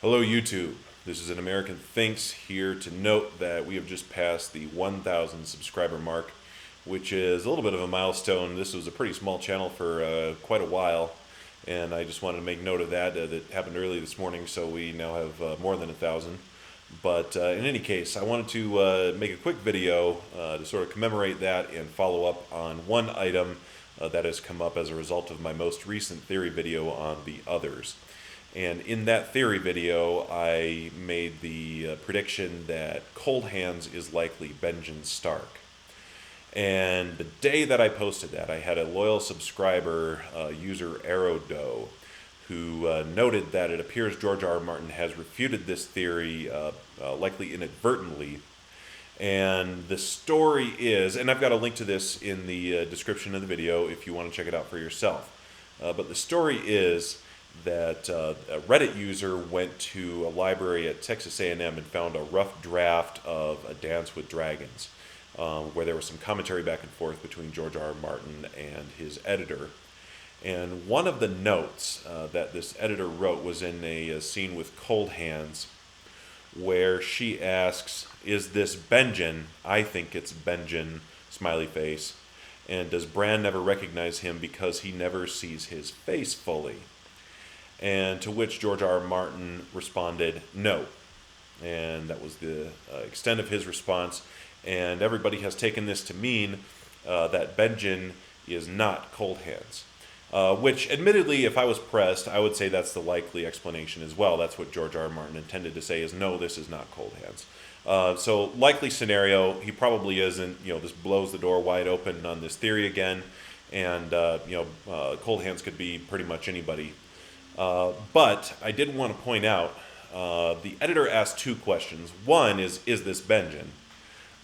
Hello YouTube, this is An American Thinks here to note that we have just passed the 1,000 subscriber mark, which is a little bit of a milestone. This was a pretty small channel for quite a while, and I just wanted to make note of that. That happened early this morning, so we now have more than 1,000. But in any case, I wanted to make a quick video to sort of commemorate that and follow up on one item that has come up as a result of my most recent theory video on the others. And in that theory video, I made the prediction that Coldhands is likely Benjen Stark. And the day that I posted that, I had a loyal subscriber, user Aerodoe, who noted that it appears George R. R. Martin has refuted this theory, likely inadvertently. And the story is, and I've got a link to this in the description of the video if you want to check it out for yourself. But the story is that a Reddit user went to a library at Texas A&M and found a rough draft of A Dance with Dragons, where there was some commentary back and forth between George R. R. Martin and his editor. And one of the notes that this editor wrote was in a scene with Coldhands, where she asks, "Is this Benjen? I think it's Benjen," smiley face. "And does Bran never recognize him because he never sees his face fully?" And to which George R. R. Martin responded, "No." And that was the extent of his response. And everybody has taken this to mean that Benjen is not Coldhands. Which, admittedly, if I was pressed, I would say that's the likely explanation as well. That's what George R. R. Martin intended to say is, no, this is not Coldhands. So, likely scenario, he probably isn't. This blows the door wide open on this theory again. And, Coldhands could be pretty much anybody. But I did want to point out, the editor asked two questions. One is this Benjen?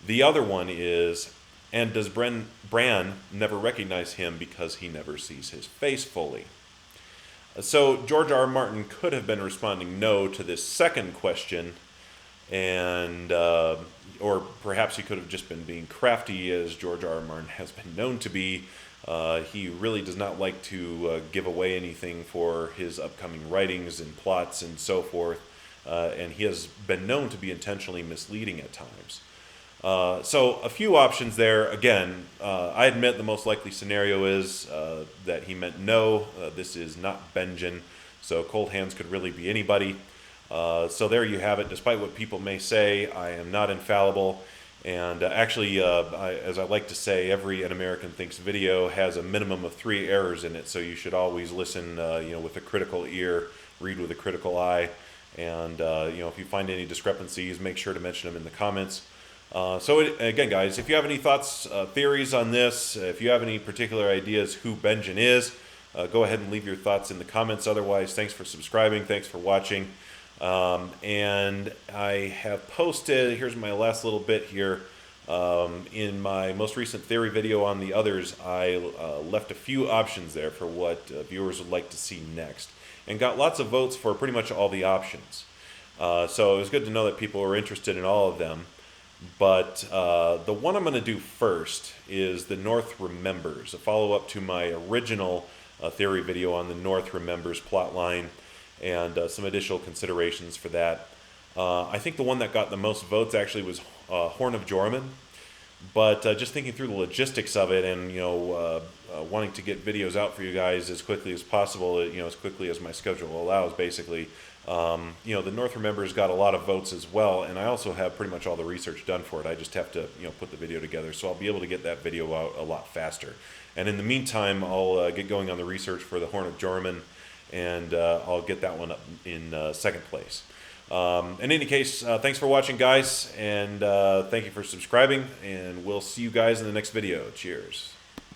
The other one is, and does Bran never recognize him because he never sees his face fully? So George R. R. Martin could have been responding no to this second question, and or perhaps he could have just been being crafty, as George R. R. Martin has been known to be. He really does not like to give away anything for his upcoming writings and plots and so forth, and he has been known to be intentionally misleading at times. So a few options there. Again, I admit the most likely scenario is that he meant no, this is not Benjen, so Coldhands could really be anybody. So there you have it. Despite what people may say, I am not infallible. And actually, as I like to say, every An American Thinks video has a minimum of 3 errors in it, so you should always listen with a critical ear, read with a critical eye, and if you find any discrepancies, make sure to mention them in the comments. Again, guys, if you have any thoughts, theories on this, if you have any particular ideas who Benjen is, go ahead and leave your thoughts in the comments. Otherwise, thanks for subscribing, thanks for watching. And I have posted, here's my last little bit here, in my most recent theory video on the others, I left a few options there for what viewers would like to see next, and got lots of votes for pretty much all the options. So it was good to know that people were interested in all of them. But the one I'm going to do first is The North Remembers, a follow-up to my original theory video on the North Remembers plotline, and some additional considerations for that. I think the one that got the most votes actually was Horn of Jormungand, but just thinking through the logistics of it, and wanting to get videos out for you guys as quickly as possible, as quickly as my schedule allows, basically. The North Remembers got a lot of votes as well, and I also have pretty much all the research done for it. I just have to put the video together, so I'll be able to get that video out a lot faster. And in the meantime, I'll get going on the research for the Horn of Jormungand, and I'll get that one up in second place. In any case, thanks for watching, guys, and thank you for subscribing, and we'll see you guys in the next video. Cheers.